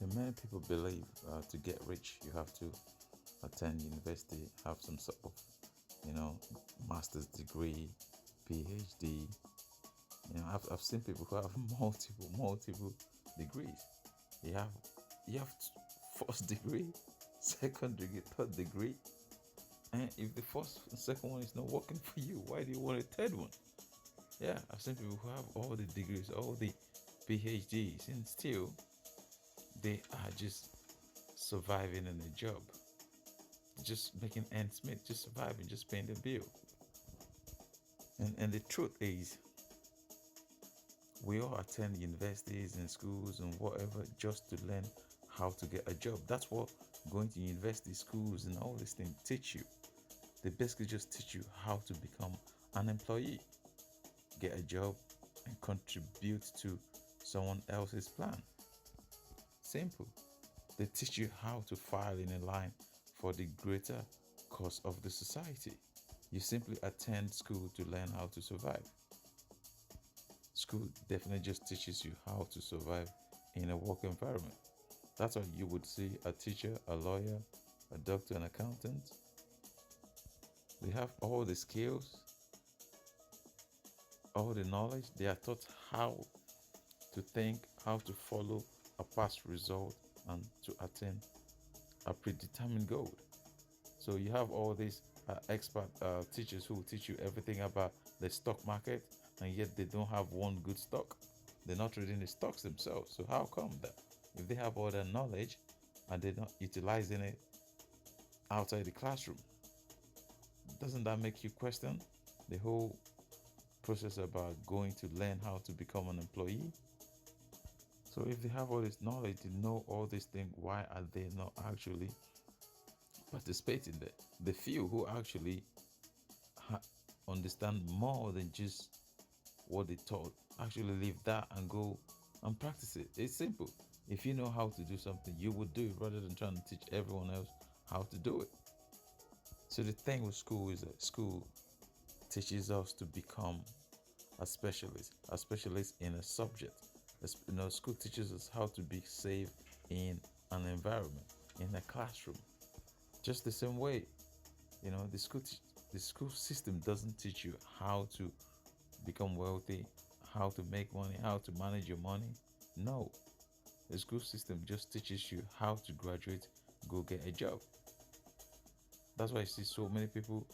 And many people believe to get rich, you have to attend university, have some sort of, you know, master's degree, PhD. I've seen people who have multiple degrees. You have you have first degree, second degree, third degree, and if the first and second one is not working for you, why do you want a third one? Yeah, I've seen people who have all the degrees, all the PhDs, and still they are just surviving in a job, just making ends meet, just surviving, just paying the bill. And the truth is, we all attend universities and schools and whatever just to learn how to get a job. That's what going to university, schools, and all these things teach you. They basically just teach you how to become an employee, get a job, and contribute to someone else's plan. Simple. They teach you how to file in a line for the greater cause of the society. You simply attend school to learn how to survive. School definitely just teaches you how to survive in a work environment. That's why you would see a teacher, a lawyer, a doctor, an accountant. They have all the skills, all the knowledge. They are taught how to think, how to follow a past result, and to attain a predetermined goal. So you have all these expert teachers who will teach you everything about the stock market, and yet they don't have one good stock. They're not trading the stocks themselves. So how come that if they have all that knowledge and they're not utilizing it outside the classroom, doesn't that make you question the whole process about going to learn how to become an employee? So if they have all this knowledge, they know all these things, why are they not actually participating there? The few who actually ha- understand more than just what they taught actually leave that and go and practice it. It's simple. If you know how to do something, you would do it rather than trying to teach everyone else how to do it. So the thing with school is that school teaches us to become a specialist in a subject. School teaches us how to be safe in an environment, in a classroom. Just the same way, the school system doesn't teach you how to become wealthy, how to make money, how to manage your money. No, the school system just teaches you how to graduate, go get a job. That's why I see so many people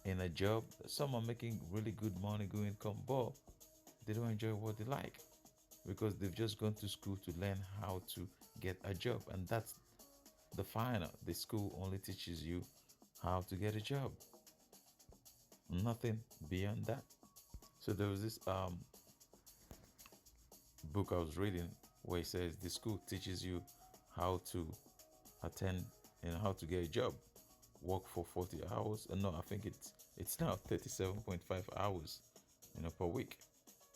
in a job. Some are making really good money, good income, but they don't enjoy what they like because they've just gone to school to learn how to get a job. And that's the final. The school only teaches you how to get a job, nothing beyond that. So there was this book I was reading where it says the school teaches you how to attend and how to get a job, work for 40 hours. And no, I think it's now 37.5 hours, per week.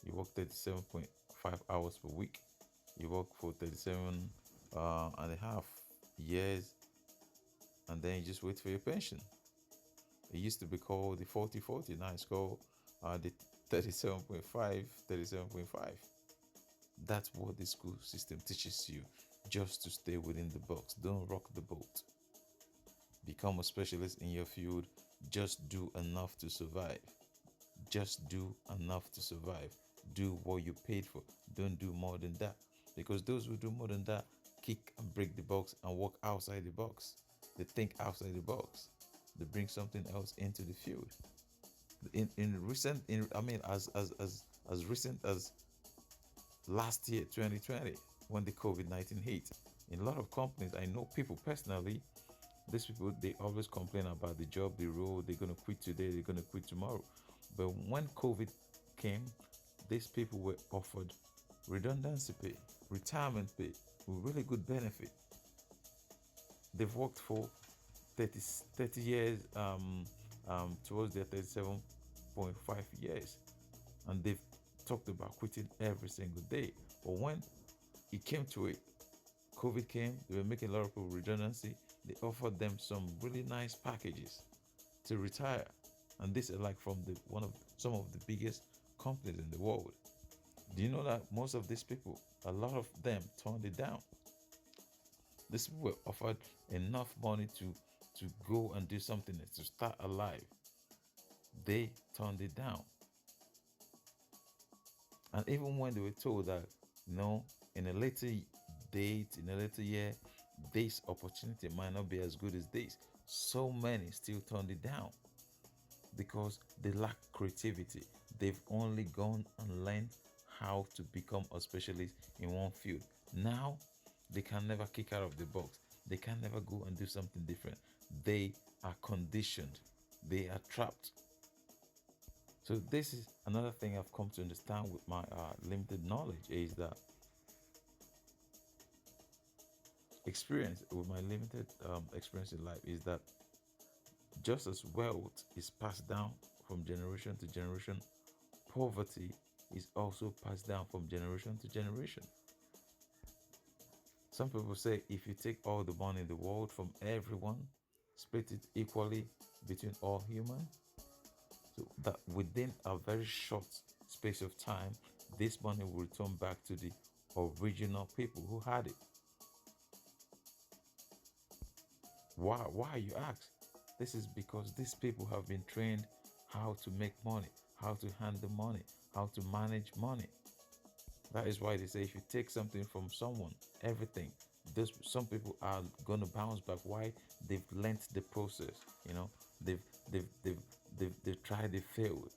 You work 37.5 hours per week. You work for 37 and a half years, and then you just wait for your pension. It used to be called the 40-40. Now it's called the 37.5. That's what the school system teaches you, just to stay within the box. Don't rock the boat. Become a specialist in your field. Just do enough to survive. Just do enough to survive. Do what you paid for. Don't do more than that. Because those who do more than that kick and break the box and walk outside the box. They think outside the box. They bring something else into the field. As recent as last year, 2020, when the COVID-19 hit, in a lot of companies, I know people personally, these people, they always complain about the job, the role, they're going to quit today, they're going to quit tomorrow. But when COVID came, these people were offered redundancy pay, retirement pay, with really good benefit. They've worked for 30 years towards their 37.5 years, and they've talked about quitting every single day. But when it came to it, COVID came, they were making a lot of people redundancy. They offered them some really nice packages to retire, and this is like from some of the biggest companies in the world. Do you know that most of these people, a lot of them turned it down? These people were offered enough money to go and do something, to start alive. They turned it down. And even when they were told that, in a later date, in a later year, this opportunity might not be as good as this, so many still turned it down because they lack creativity. They've only gone and learned how to become a specialist in one field. Now, they can never kick out of the box. They can never go and do something different. They are conditioned. They are trapped. So this is another thing I've come to understand with my limited knowledge, is that experience with my limited experience in life is that just as wealth is passed down from generation to generation, poverty is also passed down from generation to generation. Some people say if you take all the money in the world from everyone, split it equally between all humans, so that within a very short space of time, this money will return back to the original people who had it. Why, you ask? This is because these people have been trained how to make money, how to handle money, how to manage money. That is why they say if you take something from someone, everything, some people are gonna bounce back. Why? They've learnt the process. They've they've they've they've tried, they failed.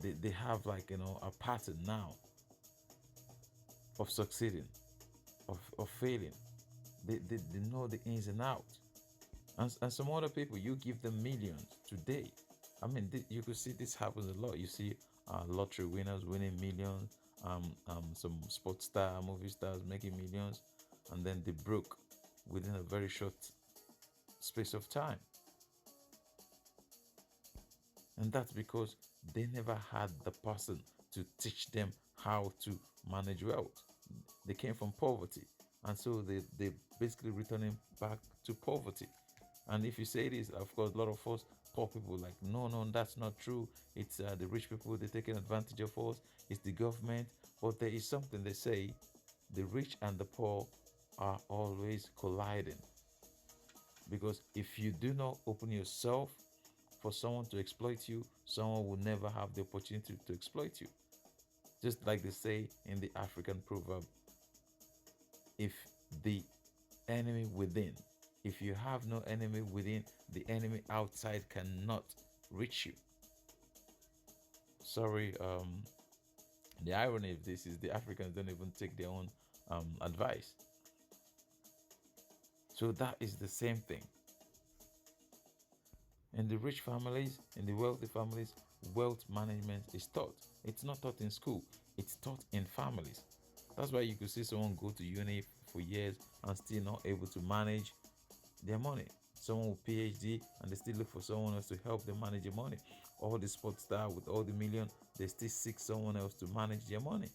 They have, like, a pattern now of succeeding, of failing. They know the ins and outs. And some other people, you give them millions today. I mean, you could see this happens a lot. You see lottery winners winning millions, some sports star, movie stars making millions, and then they broke within a very short space of time. And that's because they never had the person to teach them how to manage wealth. They came from poverty, and so they basically returning back to poverty. And if you say this, of course, a lot of us poor people like, no, no, that's not true. It's the rich people, they're taking advantage of us. It's the government. But there is something they say: the rich and the poor are always colliding. Because if you do not open yourself for someone to exploit you, someone will never have the opportunity to exploit you. Just like they say in the African proverb, if the enemy within, if you have no enemy within, the enemy outside cannot reach you. Sorry, the irony of this is the Africans don't even take their own advice. So that is the same thing. In the rich families, in the wealthy families, wealth management is taught. It's not taught in school, it's taught in families. That's why you could see someone go to uni for years and still not able to manage their money. Someone with PhD and they still look for someone else to help them manage their money. All the sports star with all the million, they still seek someone else to manage their money.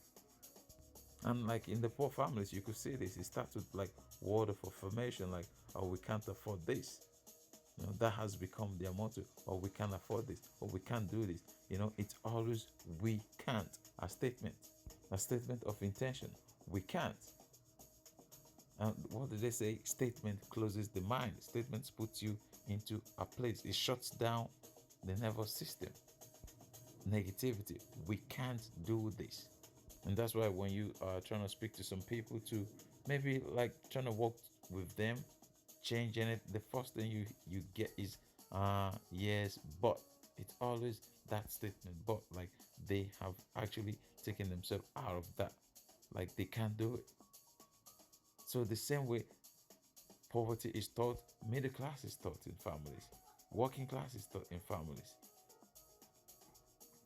And like in the poor families, you could see this. It starts with like word of affirmation, like, oh, we can't afford this. That has become their motto. Or we can't afford this, or we can't do this. It's always we can't. A statement of intention. We can't. And what do they say? Statement closes the mind. Statements puts you into a place. It shuts down the nervous system. Negativity. We can't do this. And that's why when you are trying to speak to some people to maybe like trying to work with them, changing it, the first thing you get is yes, but. It's always that statement, but, like, they have actually taken themselves out of that. Like, they can't do it. So the same way poverty is taught, middle class is taught in families, working class is taught in families.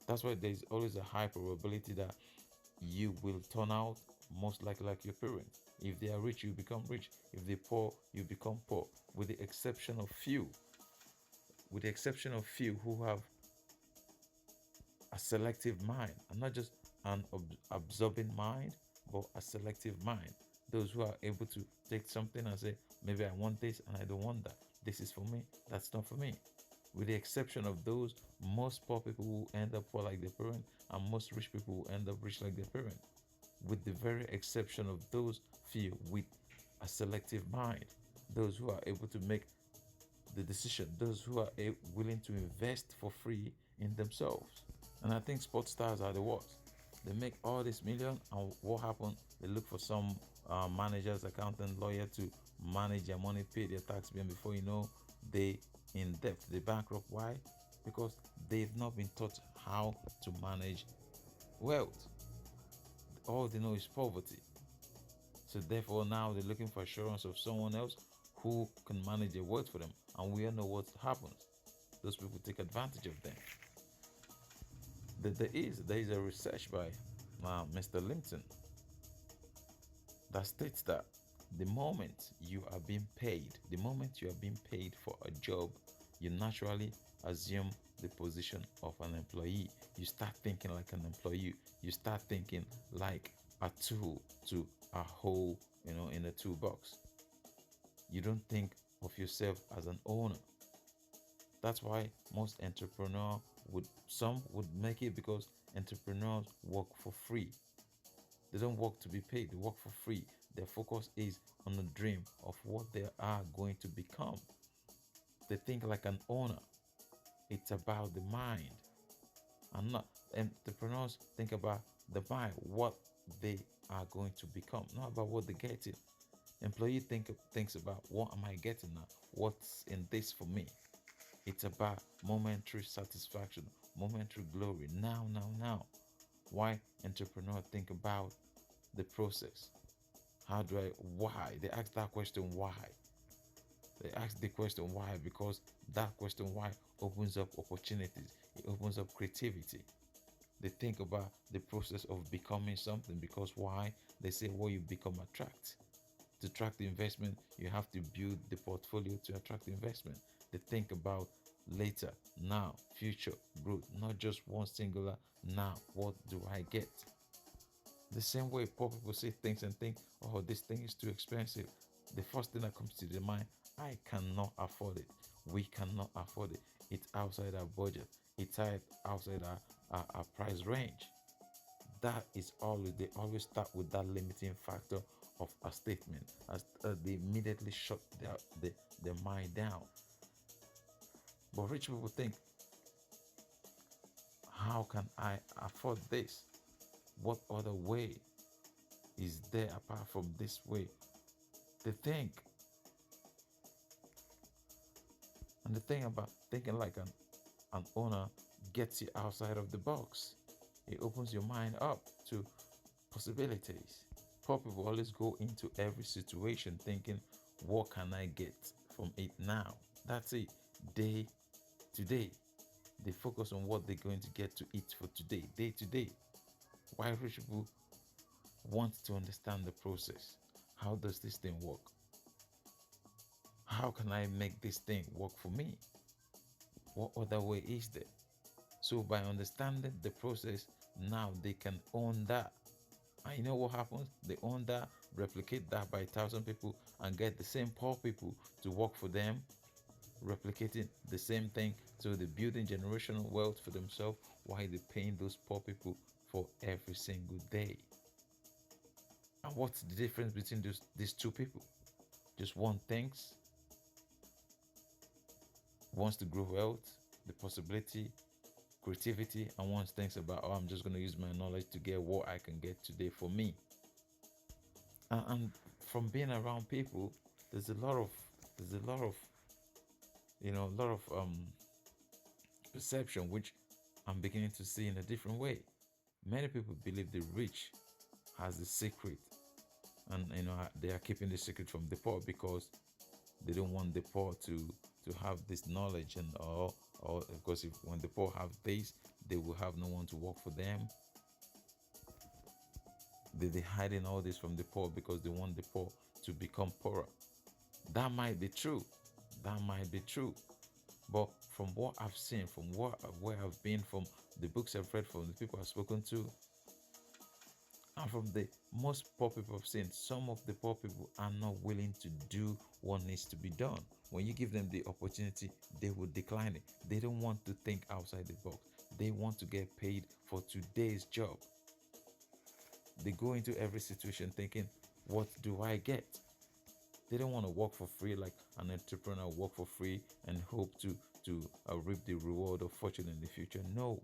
That's why there's always a high probability that you will turn out most likely like your parents. If they are rich, you become rich. If they're poor, you become poor. With the exception of few, who have a selective mind, and not just an absorbing mind, but a selective mind. Those who are able to take something and say, maybe I want this and I don't want that. This is for me, that's not for me. With the exception of those, most poor people will end up poor like their parent, and most rich people will end up rich like their parent. With the very exception of those few, with a selective mind, those who are able to make the decision, those who are willing to invest for free in themselves. And I think sports stars are the worst. They make all this million, and what happened? They look for some managers, accountant, lawyer to manage their money, pay their tax bill. Before you know, they in debt, they bankrupt. Why? Because they've not been taught how to manage wealth. All they know is poverty. So therefore, now they're looking for assurance of someone else who can manage their wealth for them. And we all know what happens. Those people take advantage of them. There is a research by Mr. Limpton that states that the moment you are being paid for a job, you naturally assume the position of an employee. You start thinking like an employee. You start thinking like a tool to a hole, in a toolbox. You don't think of yourself as an owner. That's why most entrepreneurs some would make it because entrepreneurs work for free. They don't work to be paid, they work for free. Their focus is on the dream of what they are going to become. They think like an owner. It's about the mind. And not entrepreneurs think about the mind, what they are going to become, not about what they get it. Employee thinks about what am I getting now? What's in this for me? It's about momentary satisfaction, momentary glory. Now. Why entrepreneurs think about the process? Why? They ask that question, why? They ask the question, why? Because that question, why, opens up opportunities. It opens up creativity. They think about the process of becoming something because why? They say what you become attract. To attract the investment, you have to build the portfolio to attract the investment. They think about later, now, future, growth, not just one singular now. What do I get? The same way poor people say things and think, oh, this thing is too expensive. The first thing that comes to their mind, I cannot afford it. We cannot afford it. It's outside our budget. It's outside our price range. That is always, they always start with that limiting factor of a statement, as they immediately shut their mind down. But rich people think, how can I afford this? What other way is there apart from this way? They think. And the thing about thinking like an owner gets you outside of the box. It opens your mind up to possibilities. Poor people always go into every situation thinking, what can I get from it now? That's it. Day to day. They focus on what they're going to get to eat for today, day to day. Why rich people want to understand the process. How does this thing work? How can I make this thing work for me? What other way is there? So by understanding the process, now they can own that. And you know what happens? They own that, replicate that by 1,000 people, and get the same poor people to work for them, replicating the same thing. So they're building generational wealth for themselves while they're paying those poor people for every single day. And what's the difference between these two people? Just one wants to grow wealth, the possibility, creativity, and one thinks about, oh, I'm just going to use my knowledge to get what I can get today for me. And from being around people, there's a lot of perception which I'm beginning to see in a different way. Many people believe the rich has the secret, and they are keeping the secret from the poor because they don't want the poor to have this knowledge, and or because if when the poor have this, they will have no one to work for them. They're hiding all this from the poor because they want the poor to become poorer. That might be true. That might be true. But from what I've seen, from where I've been, from the books I've read, from the people I've spoken to, and from the most poor people I've seen, some of the poor people are not willing to do what needs to be done. When you give them the opportunity, they will decline it. They don't want to think outside the box. They want to get paid for today's job. They go into every situation thinking, what do I get? They don't want to work for free like an entrepreneur, work for free and hope to reap the reward of fortune in the future. No,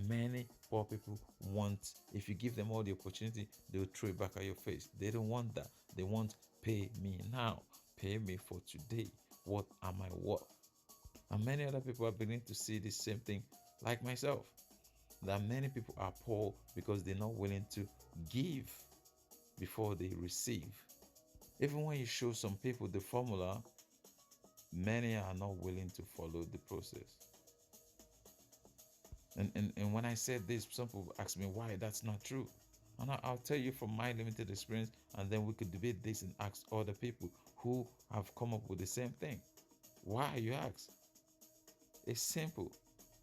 many poor people want, if you give them all the opportunity, they'll throw it back at your face. They don't want that. They want, pay me now, pay me for today. What am I worth? And many other people are beginning to see the same thing, like myself. That many people are poor because they're not willing to give before they receive. Even when you show some people the formula, many are not willing to follow the process. And when I said this, some people ask me why that's not true. And I'll tell you from my limited experience, and then we could debate this and ask other people who have come up with the same thing. Why, you ask? It's simple.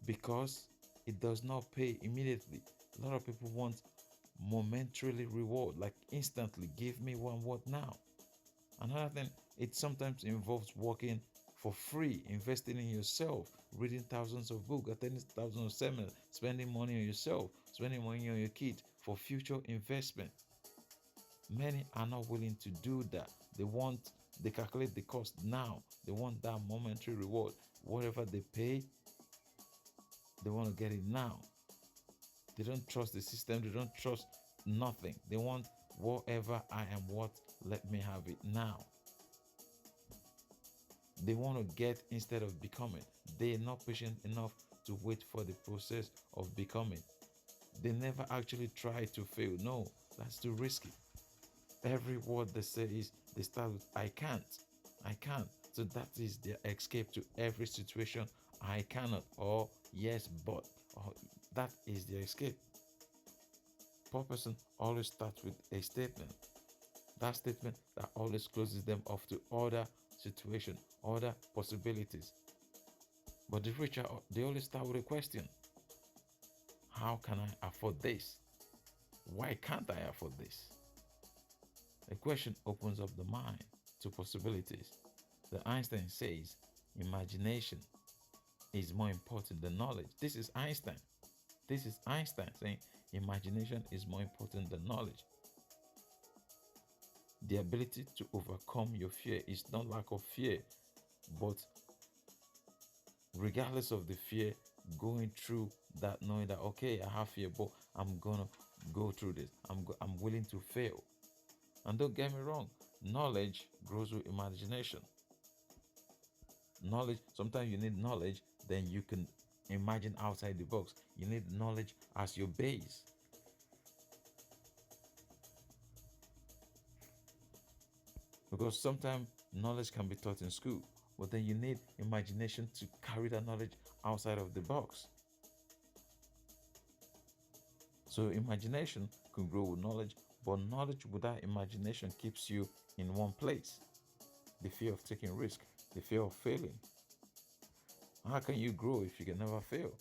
Because it does not pay immediately. A lot of people want momentarily reward, like instantly. Give me what now? Another thing, it sometimes involves working for free, investing in yourself, reading thousands of books, attending thousands of seminars, spending money on yourself, spending money on your kids for future investment. Many are not willing to do that. They calculate the cost now. They want that momentary reward. Whatever they pay, they want to get it now. They don't trust the system. They don't trust nothing. They want whatever I am worth, let me have it now. They want to get instead of becoming. They're not patient enough to wait for the process of becoming. They never actually try to fail. No, that's too risky. Every word they say is, they start with, I can't. I can't. So that is their escape to every situation. I cannot, or yes, but, or that is their escape. Poor person always starts with a statement. That statement that always closes them off to other situations, other possibilities. But the rich, they always start with a question. How can I afford this? Why can't I afford this? A question opens up the mind to possibilities. The Einstein says, imagination is more important than knowledge. This is Einstein. This is Einstein saying imagination is more important than knowledge. The ability to overcome your fear is not lack of fear, but regardless of the fear, going through that, knowing that, okay, I have fear, but I'm gonna go through this. I'm willing to fail. And don't get me wrong, knowledge grows with imagination. Knowledge, sometimes you need knowledge, then you can imagine outside the box. You need knowledge as your base. Because sometimes knowledge can be taught in school, but then you need imagination to carry that knowledge outside of the box. So imagination can grow with knowledge, but knowledge without imagination keeps you in one place. The fear of taking risk, the fear of failing. How can you grow if you can never fail?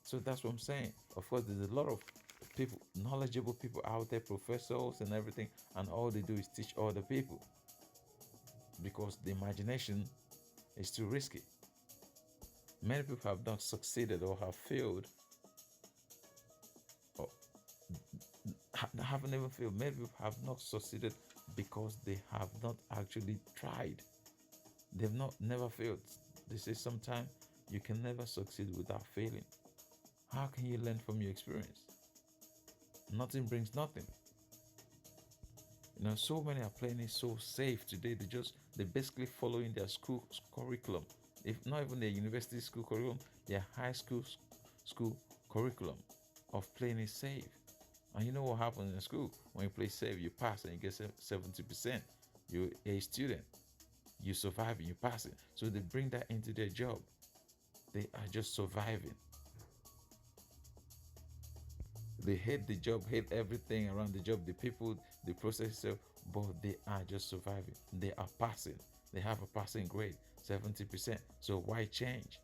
So that's what I'm saying. Of course, there's a lot of people, knowledgeable people out there, professors and everything, and all they do is teach other people because the imagination is too risky. Many people have not succeeded or have failed, or haven't even failed. Many people have not succeeded because they have not actually tried. They've not never failed. They say sometimes you can never succeed without failing. How can you learn from your experience? Nothing brings nothing. So many are playing it so safe today. They're basically following their school curriculum. If not even their university school curriculum, their high school curriculum of playing it safe. And you know what happens in school? When you play safe, you pass and you get 70%. You're a student. You survive and you pass it. So they bring that into their job. They are just surviving. They hate the job, hate everything around the job, the people, the process itself, but they are just surviving. They are passing. They have a passing grade, 70%. So why change?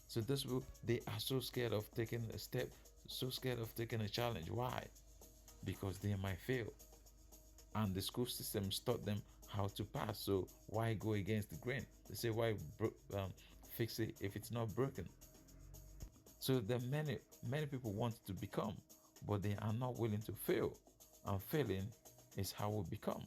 So those people, they are so scared of taking a step, so scared of taking a challenge. Why? Because they might fail. And the school system taught them how to pass. So why go against the grain? They say, why fix it if it's not broken? So there are many people want to become, but they are not willing to fail. And failing is how we become.